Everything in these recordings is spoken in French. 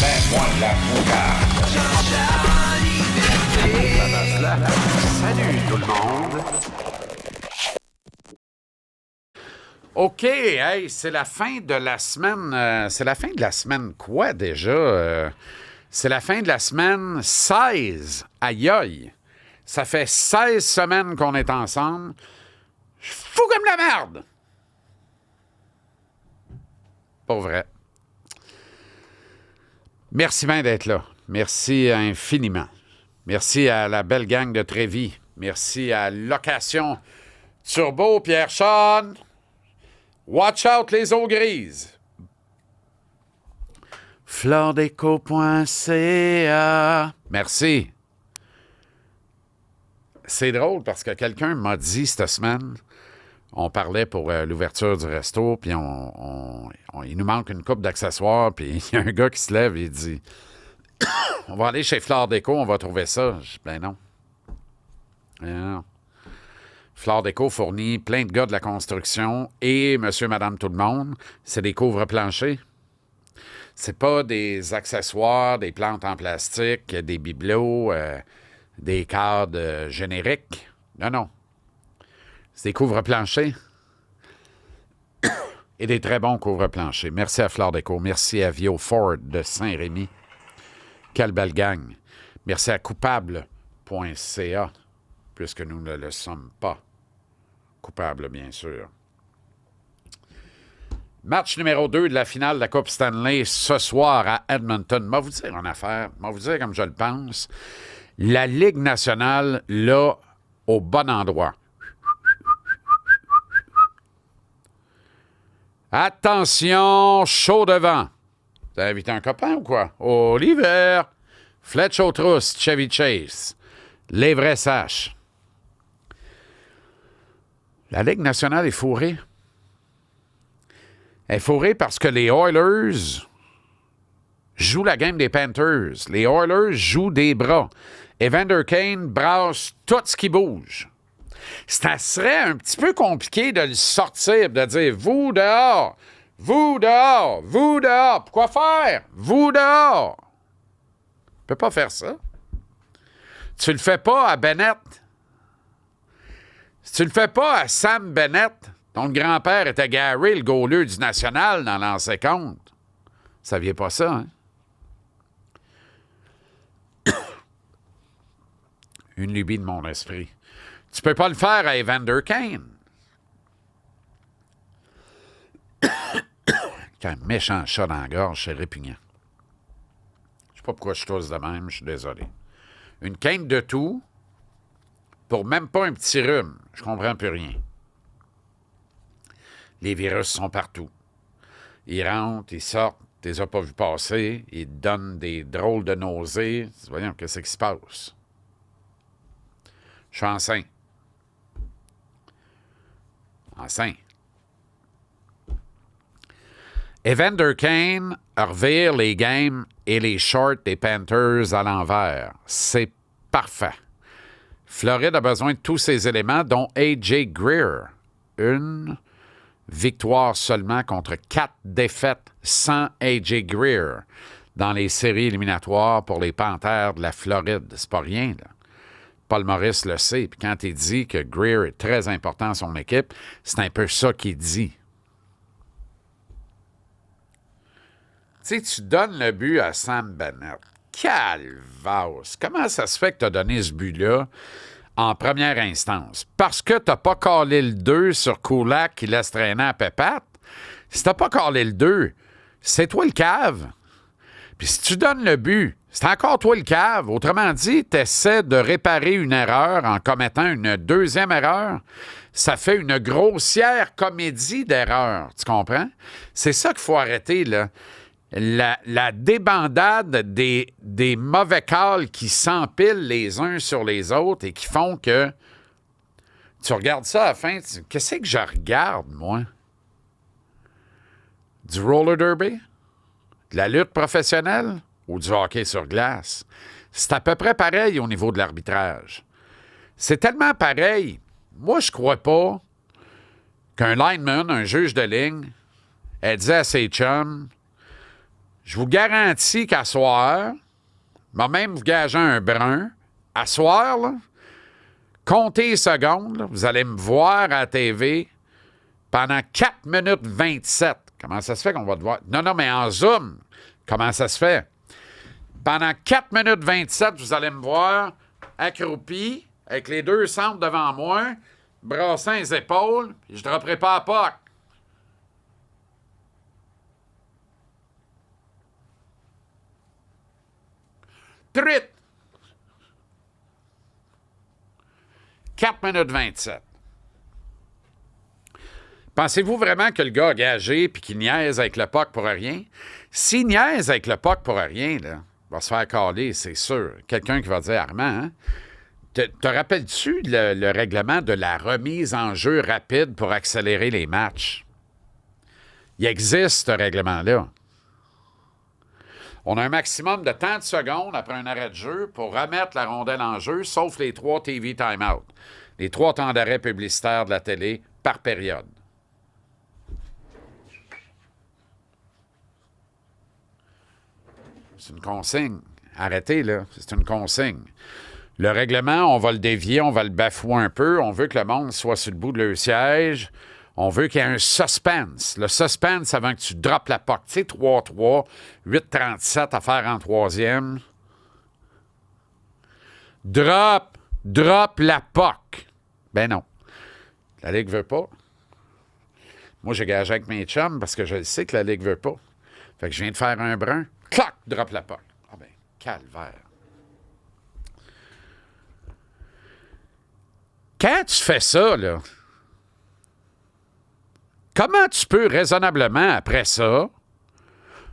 Mets-moi de la moutarde. Salut tout le monde. OK, hey, c'est la fin de la semaine. C'est la fin de la semaine quoi déjà? C'est la fin de la semaine 16. Aïe aïe. Ça fait 16 semaines qu'on est ensemble. Je suis fou comme la merde. Pas vrai. Merci bien d'être là. Merci infiniment. Merci à la belle gang de Trévis. Merci à Location Turbo, Pierre-Sean. Watch out les eaux grises. Floredeco.ca. Merci. C'est drôle parce que quelqu'un m'a dit cette semaine, on parlait pour l'ouverture du resto, puis il nous manque une coupe d'accessoires, puis il y a un gars qui se lève et il dit on va aller chez Floredeco, on va trouver ça. Je dis, ben non. Non. Floredeco fournit plein de gars de la construction et monsieur, madame, tout le monde. C'est des couvre-planchers. C'est pas des accessoires, des plantes en plastique, des bibelots, des cadres génériques. Non, non. C'est des couvre-planchers. Et des très bons couvre-planchers. Merci à Floredeco. Merci à Vio Ford de Saint-Rémy. Quelle belle gang. Merci à coupable.ca, puisque nous ne le sommes pas. Coupable, bien sûr. Match numéro 2 de la finale de la Coupe Stanley ce soir à Edmonton. Moi, vous dire une affaire. Moi, vous dire comme je le pense. La Ligue nationale, là, au bon endroit. Attention, chaud devant. Vous avez invité un copain ou quoi? Oliver, Fletch aux trousses, Chevy Chase. Les vrais saches. La Ligue nationale est fourrée. Elle est fourrée parce que les Oilers jouent la game des Panthers. Les Oilers jouent des bras. Evander Kane brasse tout ce qui bouge. Ça serait un petit peu compliqué de le sortir, de dire « Vous dehors! Vous dehors! Vous dehors! » Pourquoi faire? Vous dehors! Tu peux pas faire ça. Tu le fais pas à Bennett. Si tu le fais pas à Sam Bennett, ton grand-père était Gary, le goaleux du National dans l'ancien compte. Vous saviez pas ça, hein? Une lubie de mon esprit. Tu peux pas le faire à Evander Kane. Qu'un méchant chat dans la gorge, c'est répugnant. Je sais pas pourquoi je tousse de même, je suis désolé. Une quinte de tout pour même pas un petit rhume. Je comprends plus rien. Les virus sont partout. Ils rentrent, ils sortent, tu les as pas vus passer, ils te donnent des drôles de nausées. Voyons, qu'est-ce qui se passe? Je suis enceint. Enceint. Evander Kane revire les games et les shorts des Panthers à l'envers. C'est parfait. Floride a besoin de tous ces éléments, dont A.J. Greer. Une victoire seulement contre 4 défaites sans A.J. Greer dans les séries éliminatoires pour les Panthers de la Floride. C'est pas rien, là. Paul Maurice le sait. Puis quand il dit que Greer est très important à son équipe, c'est un peu ça qu'il dit. Tu sais, tu donnes le but à Sam Bennett. Calvasse! Comment ça se fait que tu as donné ce but-là en première instance? Parce que tu n'as pas calé le 2 sur Kulak qui laisse traîner à Pépat? Si tu n'as pas calé le 2, c'est toi le cave. Puis si tu donnes le but, c'est encore toi le cave. Autrement dit, tu essaies de réparer une erreur en commettant une deuxième erreur. Ça fait une grossière comédie d'erreurs. Tu comprends? C'est ça qu'il faut arrêter, là. La débandade des mauvais calls qui s'empilent les uns sur les autres et qui font que tu regardes ça à la fin, qu'est-ce que je regarde, moi? Du roller derby? De la lutte professionnelle? Ou du hockey sur glace? C'est à peu près pareil au niveau de l'arbitrage. C'est tellement pareil. Moi, je crois pas qu'un lineman, un juge de ligne, elle disait à ses chums, je vous garantis qu'à soir, m'a même vous gager un brun, à soir, là, comptez les secondes, là, vous allez me voir à la TV pendant 4 minutes 27. Comment ça se fait qu'on va te voir? Non, mais en Zoom, comment ça se fait? Pendant 4 minutes 27, vous allez me voir accroupi, avec les deux centres devant moi, brassant les épaules, puis je ne dropperai pas à POC. Trit! 4 minutes 27. Pensez-vous vraiment que le gars a gagé puis qu'il niaise avec le POC pour rien? S'il niaise avec le POC pour rien, là, il va se faire caler, c'est sûr. Quelqu'un qui va dire, Armand, hein? Te rappelles-tu le règlement de la remise en jeu rapide pour accélérer les matchs? Il existe ce règlement-là. On a un maximum de temps de secondes après un arrêt de jeu pour remettre la rondelle en jeu, sauf les 3 TV time-out, les 3 temps d'arrêt publicitaires de la télé par période. C'est une consigne. Arrêtez, là. C'est une consigne. Le règlement, on va le dévier, on va le bafouer un peu. On veut que le monde soit sur le bout de leur siège. On veut qu'il y ait un suspense. Le suspense avant que tu droppes la POC. Tu sais, 3-3, 8-37 à faire en troisième. Drop la POC. Ben non. La Ligue veut pas. Moi, j'ai gagé avec mes chums parce que je sais que la Ligue veut pas. Fait que je viens de faire un brun. Clac! Drop la POC. Ah ben, calvaire. Quand tu fais ça, là, comment tu peux raisonnablement, après ça,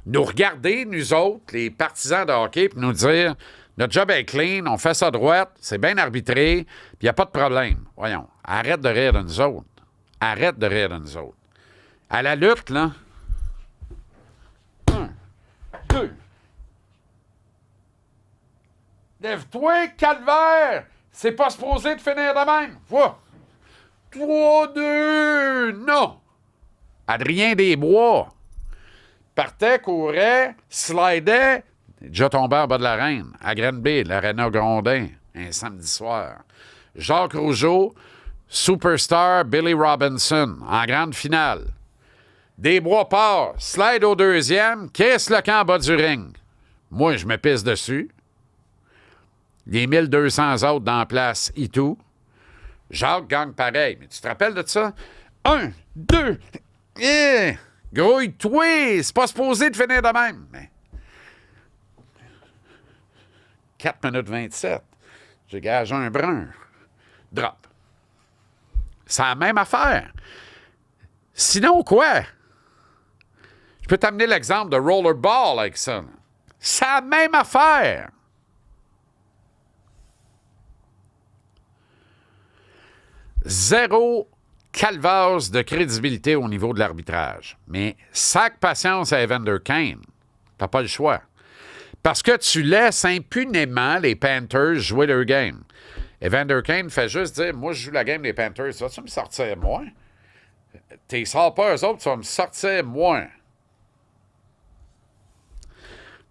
nous regarder, nous autres, les partisans de hockey, puis nous dire notre job est clean, on fait ça droite, c'est bien arbitré, puis il n'y a pas de problème. Voyons, arrête de rire de nous autres. Arrête de rire de nous autres. À la lutte, là, 1, 2. Lève-toi, calvaire! C'est pas supposé de finir de même. Vois. 3, 2, non! Adrien Desbois partait, courait, slidait, déjà tombé en bas de la Reine, à Granby, l'Arena Grondin, un samedi soir. Jacques Rougeau, Superstar Billy Robinson, en grande finale. Desbois part, slide au deuxième, caisse le camp en bas du ring. Moi, je me pisse dessus. Les 1200 autres dans la place et tout. Jacques gagne pareil. Mais tu te rappelles de ça? 1, 2, grouille-toi! C'est pas supposé de finir de même. Mais 4 minutes 27. J'ai gagé un brun. Drop. C'est la même affaire. Sinon, quoi? Je peux t'amener l'exemple de rollerball avec ça. C'est la même affaire. Zéro calvasse de crédibilité au niveau de l'arbitrage. Mais sac patience à Evander Kane. T'as pas le choix. Parce que tu laisses impunément les Panthers jouer leur game. Evander Kane fait juste dire, moi, je joue la game des Panthers. Vas-tu me sortir, moi? T'es sors pas eux autres, tu vas me sortir, moi.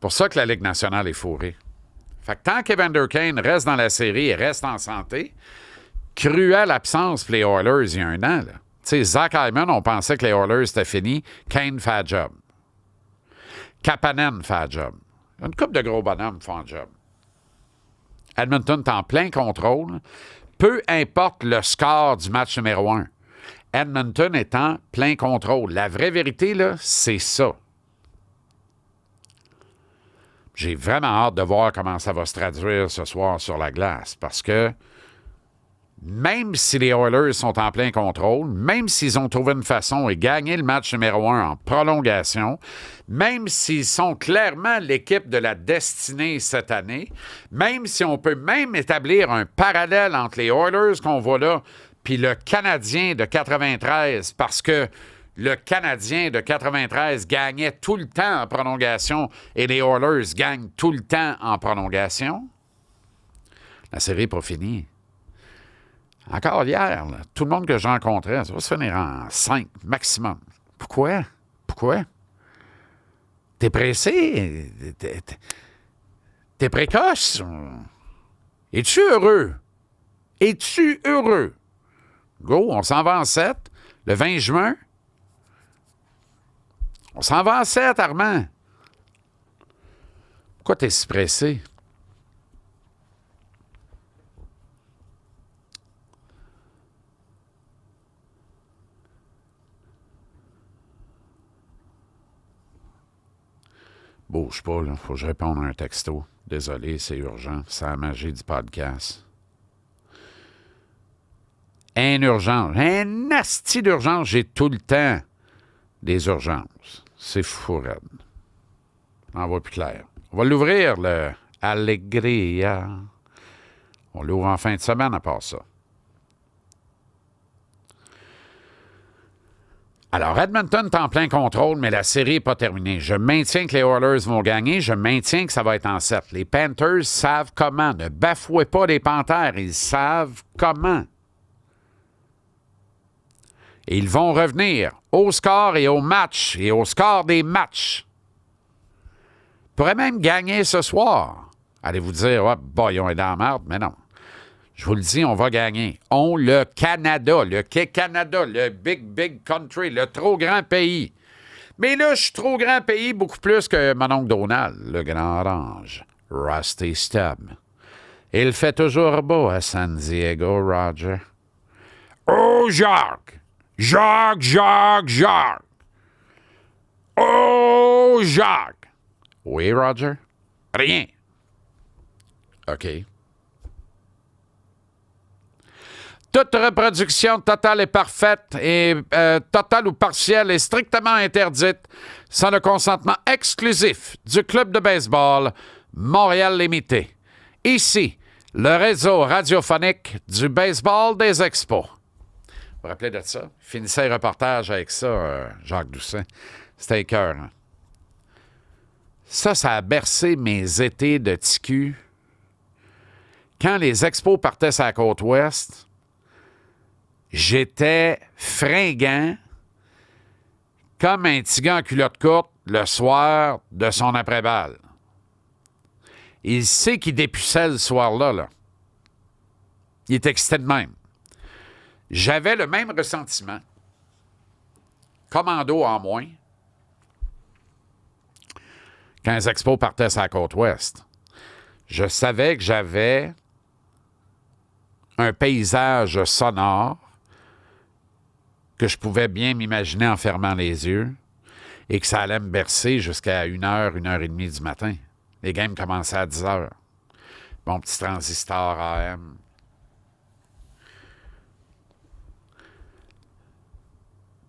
Pour ça que la Ligue nationale est fourrée. Fait que tant qu'Evander Kane reste dans la série et reste en santé, cruelle absence pour les Oilers il y a un an. Tu sais, Zach Hyman, on pensait que les Oilers c'était fini. Kane fait le job. Kapanen fait le job. Une couple de gros bonhommes font le job. Edmonton est en plein contrôle. Peu importe le score du match numéro 1. Edmonton est en plein contrôle. La vraie vérité, là, c'est ça. J'ai vraiment hâte de voir comment ça va se traduire ce soir sur la glace parce que même si les Oilers sont en plein contrôle, même s'ils ont trouvé une façon et gagné le match numéro 1 en prolongation, même s'ils sont clairement l'équipe de la destinée cette année, même si on peut même établir un parallèle entre les Oilers qu'on voit là puis le Canadien de 93, parce que le Canadien de 93 gagnait tout le temps en prolongation et les Oilers gagnent tout le temps en prolongation, la série n'est pas finie. Encore hier, là, tout le monde que j'ai rencontré, ça va se finir en 5 maximum. Pourquoi? Quoi? T'es pressé? T'es précoce? Es-tu heureux? Es-tu heureux? Go, on s'en va en 7, le 20 juin. On s'en va en 7, Armand. Pourquoi t'es si pressé? Bouge pas, là. Faut que je réponde à un texto. Désolé, c'est urgent. C'est la magie du podcast. Un urgence. Un asti d'urgence. J'ai tout le temps des urgences. C'est fou, raide. On va plus clair. On va l'ouvrir, le Allegria. On l'ouvre en fin de semaine à part ça. Alors, Edmonton est en plein contrôle, mais la série n'est pas terminée. Je maintiens que les Oilers vont gagner. Je maintiens que ça va être en 7. Les Panthers savent comment. Ne bafouez pas les Panthères. Ils savent comment. Et ils vont revenir au score et au match et au score des matchs. Ils pourraient même gagner ce soir. Allez-vous dire, ouais, Boyon est dans la merde, mais non. Je vous le dis, on va gagner. On, le Canada, le Canada, le big country, le trop grand pays. Mais là, je suis trop grand pays, beaucoup plus que mon oncle Donald, le grand orange, Rusty Stubb. Il fait toujours beau à San Diego, Roger. Oh, Jacques! Jacques! Oh, Jacques! Oui, Roger? Rien. OK. Toute reproduction totale et parfaite et totale ou partielle est strictement interdite sans le consentement exclusif du club de baseball Montréal Limité. Ici, le réseau radiophonique du baseball des Expos. Vous vous rappelez de ça? Finissez le reportage avec ça, Jacques Doucet. C'était écœurant. Ça a bercé mes étés de TQ. Quand les Expos partaient sur la côte ouest, j'étais fringant comme un petit gars en culotte courte le soir de son après-balle. Il sait qu'il dépuçait le soir-là. Là. Il est excité de même. J'avais le même ressentiment. Commando en moins. Quand les Expos partaient sur la côte ouest. Je savais que j'avais un paysage sonore que je pouvais bien m'imaginer en fermant les yeux et que ça allait me bercer jusqu'à 1h, 1h30 du matin. Les games commençaient à 10h. Mon petit transistor AM.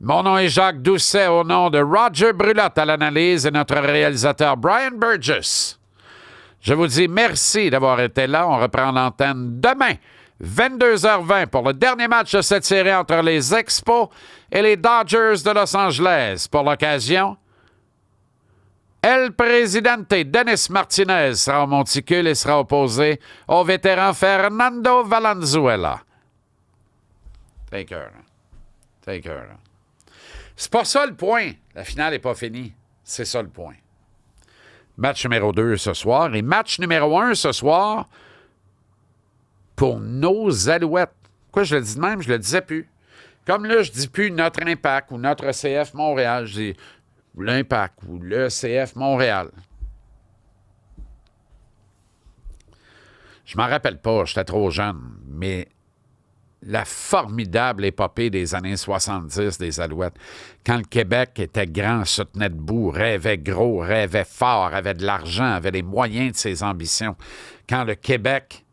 Mon nom est Jacques Doucet, au nom de Roger Brulotte à l'analyse et notre réalisateur Brian Burgess. Je vous dis merci d'avoir été là. On reprend l'antenne demain, 22h20, pour le dernier match de cette série entre les Expos et les Dodgers de Los Angeles. Pour l'occasion, El Presidente Dennis Martinez sera au monticule et sera opposé au vétéran Fernando Valenzuela. Take care. C'est pas ça le point. La finale n'est pas finie. C'est ça le point. Match numéro 2 ce soir et match numéro 1 ce soir pour nos Alouettes. Pourquoi je le dis de même? Je le disais plus. Comme là, je dis plus notre Impact ou notre CF Montréal. Je dis l'Impact ou le CF Montréal. Je m'en rappelle pas, j'étais trop jeune, mais la formidable épopée des années 70 des Alouettes, quand le Québec était grand, se tenait debout, rêvait gros, rêvait fort, avait de l'argent, avait les moyens de ses ambitions. Quand le Québec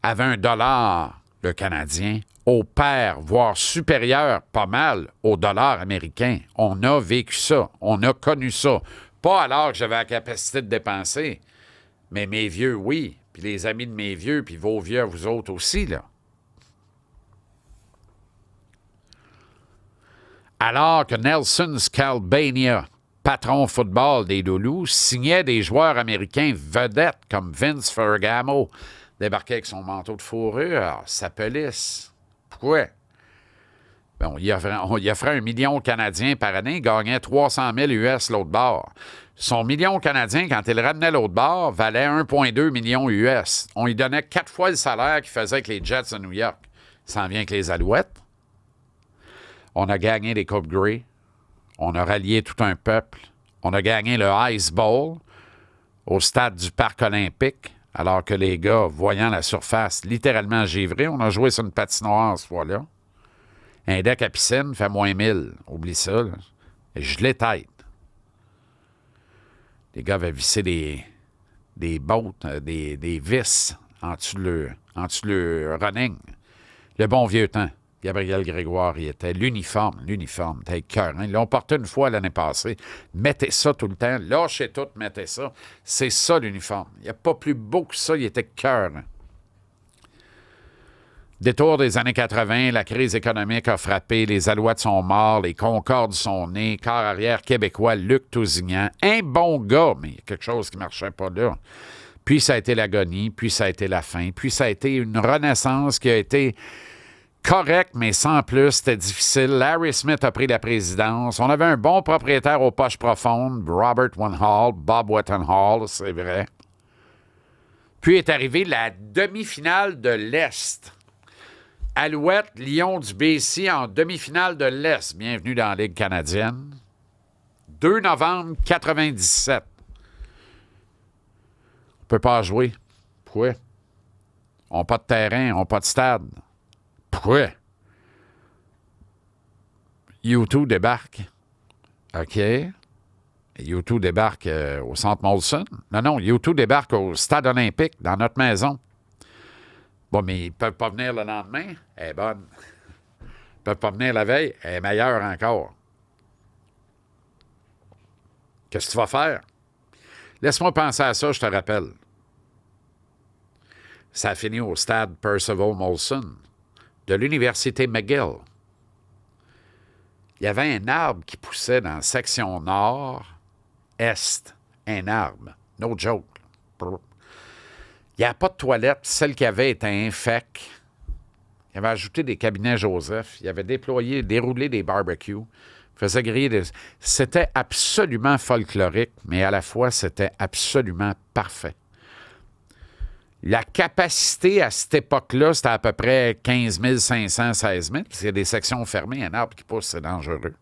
avait $1, le Canadien, au pair, voire supérieur, pas mal, au dollar américain. On a vécu ça, on a connu ça. Pas alors que j'avais la capacité de dépenser, mais mes vieux, oui. Puis les amis de mes vieux, puis vos vieux, vous autres aussi, là. Alors que Nelson Skalbania, patron football des Loulous, signait des joueurs américains vedettes comme Vince Ferragamo, débarquait avec son manteau de fourrure, sa pelisse. Pourquoi? Ben, on y offrait 1 million Canadien par année, il gagnait 300 000 US l'autre bord. Son million canadien, quand il ramenait l'autre bord, valait 1,2 million US. On lui donnait 4 fois le salaire qu'il faisait avec les Jets de New York. Ça en vient avec les Alouettes. On a gagné les Coupes Grey. On a rallié tout un peuple. On a gagné le Ice Bowl au stade du Parc olympique, alors que les gars, voyant la surface littéralement givrée, on a joué sur une patinoire ce fois-là. Un deck à piscine fait moins 1000. Oublie ça. Là. Je l'ai tête. Les gars avaient vissé des bottes, des vis en dessous de le running. Le bon vieux temps. Gabriel Grégoire, il était l'uniforme, était écœurant. Ils l'ont porté une fois l'année passée. Mettez ça tout le temps. Lâchez tout, mettez ça. C'est ça, l'uniforme. Il n'y a pas plus beau que ça. Il était écœurant. Détour des années 80, la crise économique a frappé. Les Alouettes sont morts. Les Concordes sont nés. Quart arrière québécois, Luc Tousignan. Un bon gars, mais il y a quelque chose qui ne marchait pas là. Puis ça a été l'agonie. Puis ça a été la fin. Puis ça a été une renaissance qui a été correct, mais sans plus, c'était difficile. Larry Smith a pris la présidence. On avait un bon propriétaire aux poches profondes, Robert Wettenhall, Bob Wettenhall, c'est vrai. Puis est arrivée la demi-finale de l'Est. Alouette, Lions du BC en demi-finale de l'Est. Bienvenue dans la Ligue canadienne. 2 novembre 97. On peut pas jouer. Pourquoi? On n'a pas de terrain, on n'a pas de stade. Pourquoi? U2 débarque. OK. U2 débarque au Centre Molson. Non, U2 débarque au Stade olympique, dans notre maison. Bon, mais ils ne peuvent pas venir le lendemain. Elle est bonne. Ils ne peuvent pas venir la veille. Elle est meilleure encore. Qu'est-ce que tu vas faire? Laisse-moi penser à ça, je te rappelle. Ça a fini au Stade Percival Molson de l'Université McGill. Il y avait un arbre qui poussait dans la section nord-est. Un arbre. No joke. Il n'y avait pas de toilette. Celle qu'il y avait était infecte. Il avait ajouté des cabinets Joseph. Il avait déroulé des barbecues. Il faisait griller des... C'était absolument folklorique, mais à la fois, c'était absolument parfait. La capacité à cette époque-là, c'était à peu près 15 500, 16 000. Parce qu'il y a des sections fermées. Un arbre qui pousse, c'est dangereux.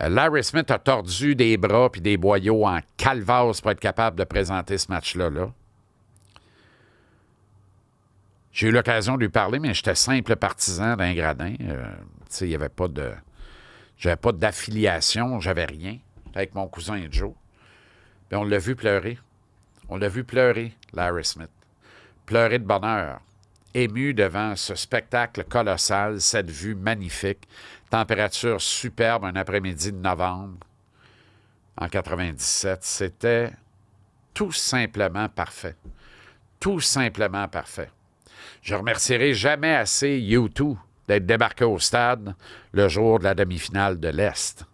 Larry Smith a tordu des bras puis des boyaux en calvasse pour être capable de présenter ce match-là. J'ai eu l'occasion de lui parler, mais j'étais simple partisan d'un gradin. Il n'y avait pas de... J'avais pas d'affiliation, j'avais rien. J'étais avec mon cousin Joe. Puis on l'a vu pleurer. On l'a vu pleurer, Larry Smith. Pleurer de bonheur. Ému devant ce spectacle colossal, cette vue magnifique. Température superbe, un après-midi de novembre en 97. C'était tout simplement parfait. Tout simplement parfait. Je remercierai jamais assez U2 d'être débarqué au stade le jour de la demi-finale de l'Est.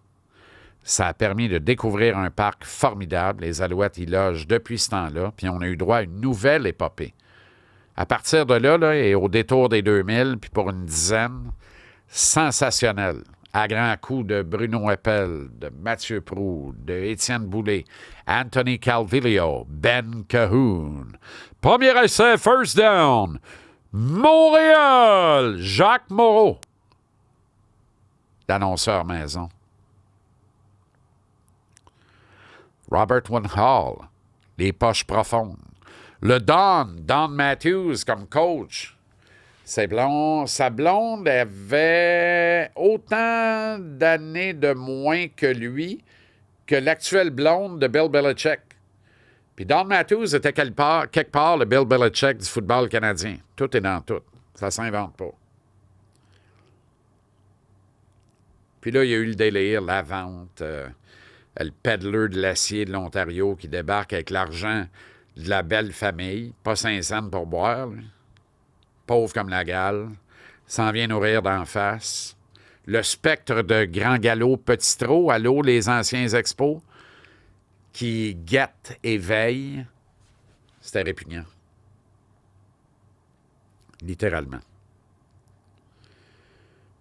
Ça a permis de découvrir un parc formidable. Les Alouettes y logent depuis ce temps-là, puis on a eu droit à une nouvelle épopée. À partir de là, et au détour des 2000, puis pour une dizaine, sensationnel. À grands coups de Bruno Eppel, de Mathieu Proulx, de Étienne Boulay, Anthony Calvillo, Ben Cahoon. Premier essai, first down. Montréal, Jacques Moreau. L'annonceur maison. Robert Wettenhall, les poches profondes. Le Don Matthews comme coach. Sa blonde avait autant d'années de moins que lui que l'actuelle blonde de Bill Belichick. Puis Don Matthews était quelque part le Bill Belichick du football canadien. Tout est dans tout. Ça ne s'invente pas. Puis là, il y a eu le délire, la vente, le peddler de l'acier de l'Ontario qui débarque avec l'argent de la belle famille. Pas 5 cents pour boire, lui. Pauvre comme la gale. S'en vient nourrir d'en face. Le spectre de Grand Galop Petit Trot, allô, les anciens expos, qui guette et veille. C'était répugnant. Littéralement.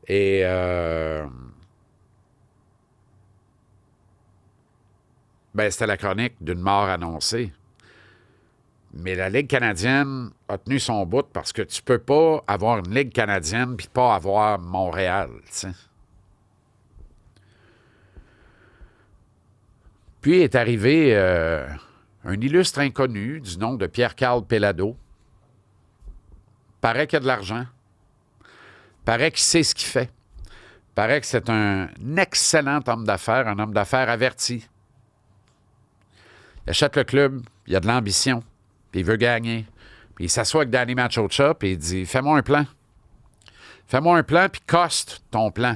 Et c'était la chronique d'une mort annoncée. Mais la Ligue canadienne a tenu son bout parce que tu peux pas avoir une Ligue canadienne puis pas avoir Montréal, tu sais. Puis est arrivé un illustre inconnu du nom de Pierre-Carl Pellado. Paraît qu'il a de l'argent. Paraît qu'il sait ce qu'il fait. Paraît que c'est un excellent homme d'affaires, un homme d'affaires averti. Il achète le club, il a de l'ambition, puis il veut gagner. Puis il s'assoit avec Danny Machocha, puis il dit « Fais-moi un plan. Fais-moi un plan, puis coste ton plan. »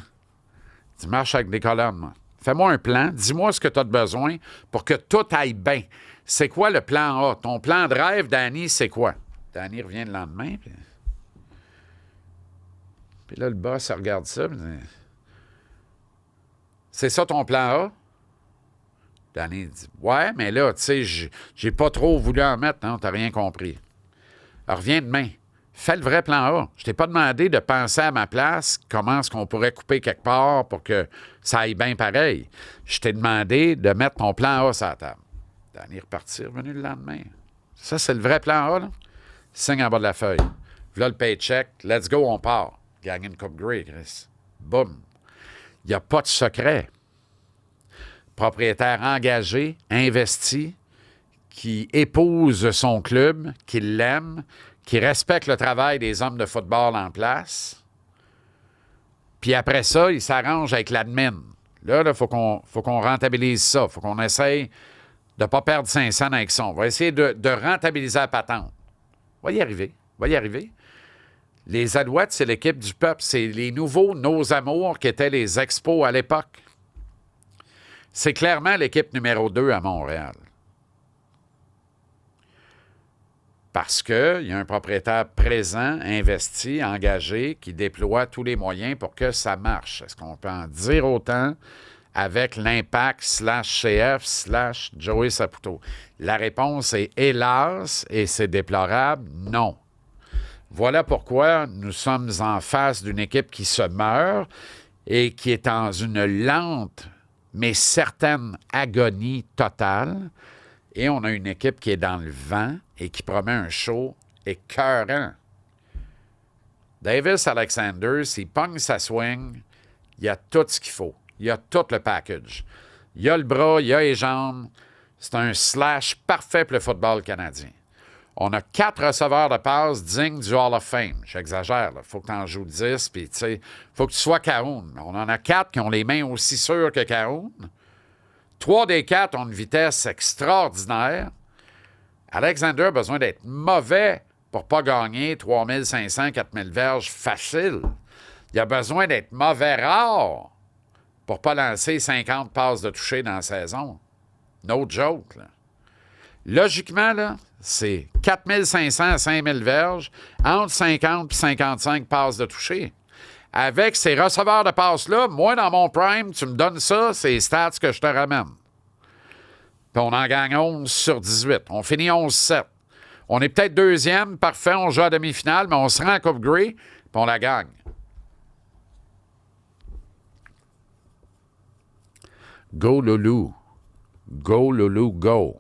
Il dit « Marche avec des colonnes, moi. Fais-moi un plan, dis-moi ce que tu as de besoin pour que tout aille bien. C'est quoi le plan A? Ton plan de rêve, Danny, c'est quoi? » Danny revient le lendemain, puis là, le boss regarde ça, puis dit « C'est ça ton plan A? » Danny dit « Ouais, mais là, tu sais, j'ai pas trop voulu en mettre, non, t'as rien compris. Alors, reviens demain. Fais le vrai plan A. Je t'ai pas demandé de penser à ma place, comment est-ce qu'on pourrait couper quelque part pour que ça aille bien pareil. Je t'ai demandé de mettre ton plan A sur la table. » Danny est reparti, revenu le lendemain. Ça, c'est le vrai plan A, là? Signe en bas de la feuille. Voilà le paycheck. Let's go, on part. Gagner une Coupe Grey, Chris. Boum. Il n'y a pas de secret. Propriétaire engagé, investi, qui épouse son club, qui l'aime, qui respecte le travail des hommes de football en place. Puis après ça, il s'arrange avec l'admin. Là, il faut qu'on rentabilise ça. Il faut qu'on essaye de ne pas perdre 500 avec ça. On va essayer de rentabiliser la patente. On va y arriver. On va y arriver. Les Alouettes, c'est l'équipe du peuple. C'est les nouveaux Nos Amours qui étaient les Expos à l'époque. C'est clairement l'équipe numéro 2 à Montréal. Parce qu'il y a un propriétaire présent, investi, engagé, qui déploie tous les moyens pour que ça marche. Est-ce qu'on peut en dire autant avec l'Impact /CF /Joey Saputo? La réponse est hélas, et c'est déplorable, non. Voilà pourquoi nous sommes en face d'une équipe qui se meurt et qui est dans une lente mais certaine agonie totale. Et on a une équipe qui est dans le vent et qui promet un show écœurant. Davis Alexander, s'il pogne sa swing, il y a tout ce qu'il faut. Il y a tout le package. Il y a le bras, il y a les jambes. C'est un slash parfait pour le football canadien. On a 4 receveurs de passe dignes du Hall of Fame. J'exagère, il faut que tu en joues 10, puis tu sais, il faut que tu sois Cahoon. On en a 4 qui ont les mains aussi sûres que Cahoon. 3 des 4 ont une vitesse extraordinaire. Alexander a besoin d'être mauvais pour ne pas gagner 3500, 4000 verges facile. Il a besoin d'être mauvais rare pour ne pas lancer 50 passes de toucher dans la saison. No joke, là. Logiquement, là, c'est 4500 à 5000 verges, entre 50 et 55 passes de toucher. Avec ces receveurs de passes-là, moi, dans mon prime, tu me donnes ça, c'est les stats que je te ramène. Puis on en gagne 11 sur 18. On finit 11-7. On est peut-être deuxième, parfait, on joue à demi-finale, mais on se rend à Coupe Grey, puis on la gagne. Go, Loulou. Go, Loulou, go.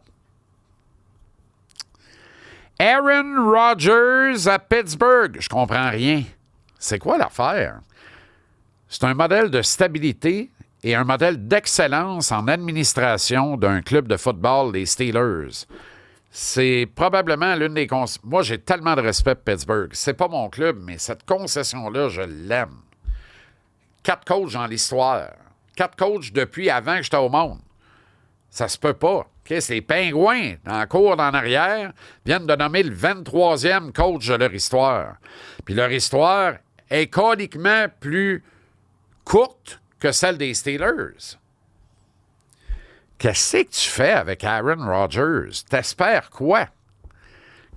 Aaron Rodgers à Pittsburgh. Je comprends rien. C'est quoi l'affaire? C'est un modèle de stabilité et un modèle d'excellence en administration d'un club de football, les Steelers. C'est probablement l'une des concessions. Moi, j'ai tellement de respect pour Pittsburgh. C'est pas mon club, mais cette concession-là, je l'aime. 4 coachs dans l'histoire. 4 coachs depuis avant que j'étais au monde. Ça se peut pas. Okay, c'est les Pingouins, dans la cour d'en arrière, viennent de nommer le 23e coach de leur histoire. Puis leur histoire est coniquement plus courte que celle des Steelers. Qu'est-ce que tu fais avec Aaron Rodgers? T'espères quoi?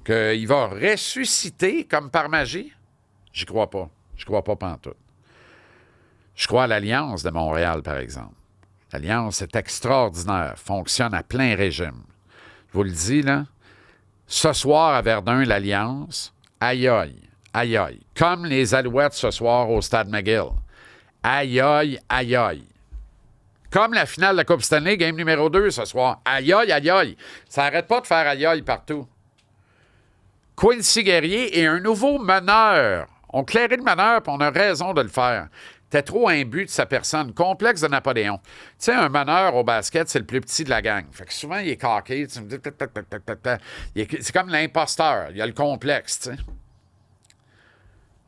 Qu'il va ressusciter comme par magie? J'y crois pas. Je crois pas pantoute. Je crois à l'Alliance de Montréal, par exemple. L'Alliance est extraordinaire, fonctionne à plein régime. Je vous le dis, là, ce soir à Verdun, l'Alliance, aïe aïe, aïe aïe. Comme les Alouettes ce soir au Stade McGill. Aïe, aïe, aïe, aïe. Comme la finale de la Coupe Stanley, game numéro 2 ce soir. Aïe, aïe, aïe, aïe. Ça n'arrête pas de faire aïe, aïe partout. Quincy Guerrier est un nouveau meneur. On clairait le meneur, puis on a raison de le faire. T'es trop imbu de sa personne. Complexe de Napoléon. Tu sais, un meneur au basket, c'est le plus petit de la gang. Fait que souvent, il est coqué. C'est comme l'imposteur. Il a le complexe, tu sais.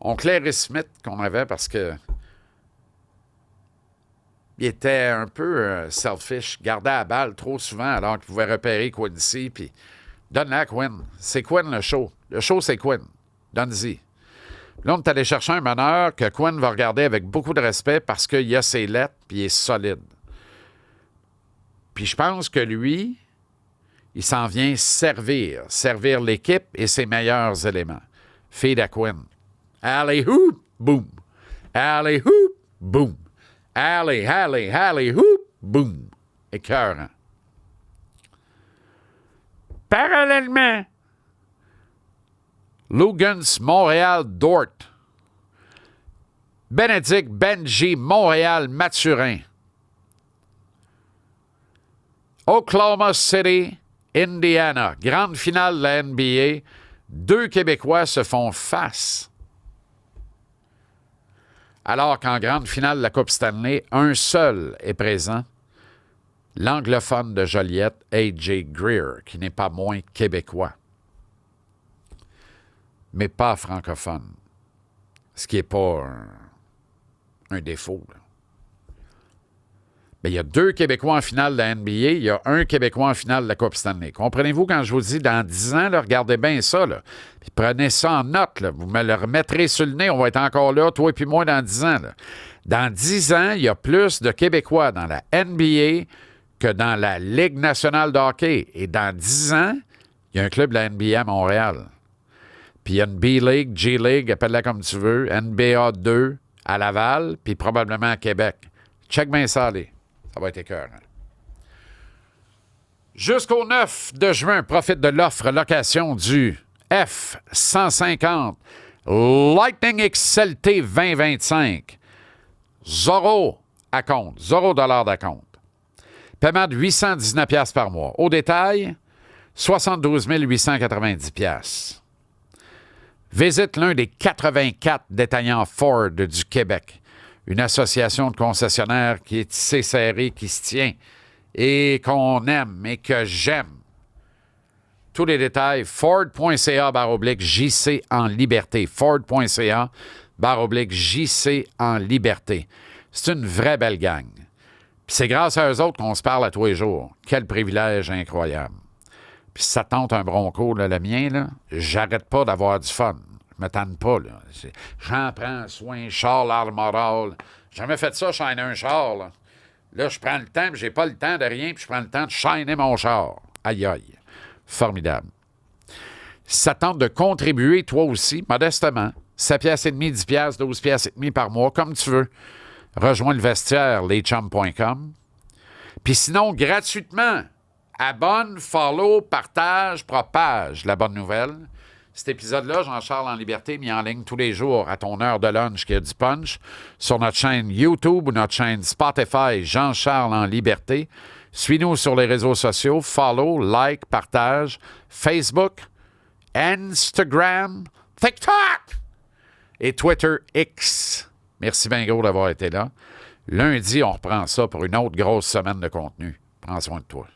On clairait Smith qu'on avait parce que il était un peu selfish, gardait la balle trop souvent alors qu'il pouvait repérer Quincy, puis donne-la à Quinn. C'est Quinn le show. Le show, c'est Quinn. Donne-y. Là, on est allé chercher un meneur que Quinn va regarder avec beaucoup de respect parce qu'il a ses lettres puis il est solide. Puis je pense que lui, il s'en vient servir l'équipe et ses meilleurs éléments. Feed à Quinn. Alley hoop, boom. Alley hoop, boom. Alley hoop, boom. Écœurant. Parallèlement, Lugans, Montréal, Dort. Bénédicte, Benji, Montréal, Mathurin. Oklahoma City, Indiana. Grande finale de la NBA. 2 Québécois se font face. Alors qu'en grande finale de la Coupe Stanley, un seul est présent. L'anglophone de Joliette, A.J. Greer, qui n'est pas moins québécois, mais pas francophone. Ce qui n'est pas un défaut. Mais il y a 2 Québécois en finale de la NBA, il y a 1 Québécois en finale de la Coupe Stanley. Comprenez-vous quand je vous dis dans 10 ans, là, regardez bien ça, là, puis prenez ça en note, là, vous me le remettrez sur le nez, on va être encore là, toi et puis moi, dans 10 ans. Là. Dans 10 ans, il y a plus de Québécois dans la NBA que dans la Ligue nationale de hockey. Et dans 10 ans, il y a un club de la NBA à Montréal. Puis il y a une B-League, G-League, appelle-la comme tu veux, NBA 2 à Laval, puis probablement à Québec. Check bien ça, allez. Ça va être écœurant. Jusqu'au 9 de juin, profite de l'offre location du F-150 Lightning XLT 2025. 0 à compte, 0 $ d'acompte. Paiement de 819$ par mois. Au détail, 72 890$. Visite l'un des 84 détaillants Ford du Québec. Une association de concessionnaires qui est tissée serrée, qui se tient et qu'on aime et que j'aime. Tous les détails, Ford.ca/JC en liberté. Ford.ca/JC en liberté. C'est une vraie belle gang. Puis c'est grâce à eux autres qu'on se parle à tous les jours. Quel privilège incroyable. Puis si ça tente un bronco, là, le mien, là, j'arrête pas d'avoir du fun. Je me tanne pas, là. J'en prends soin, char Armoral. J'ai jamais fait ça, shiner un char, là. Là, je prends le temps, puis j'ai pas le temps de rien, puis je prends le temps de shiner mon char. Aïe, aïe. Formidable. Si ça tente de contribuer, toi aussi, modestement, 7,5$, 10$, 12,5$ par mois, comme tu veux, rejoins le vestiaire, leschums.com. Puis sinon, gratuitement, abonne, follow, partage, propage la bonne nouvelle. Cet épisode-là, Jean-Charles en liberté, mis en ligne tous les jours à ton heure de lunch qui a du punch, sur notre chaîne YouTube ou notre chaîne Spotify, Jean-Charles en liberté. Suis-nous sur les réseaux sociaux, follow, like, partage, Facebook, Instagram, TikTok et Twitter X. Merci bien gros d'avoir été là. Lundi, on reprend ça pour une autre grosse semaine de contenu. Prends soin de toi.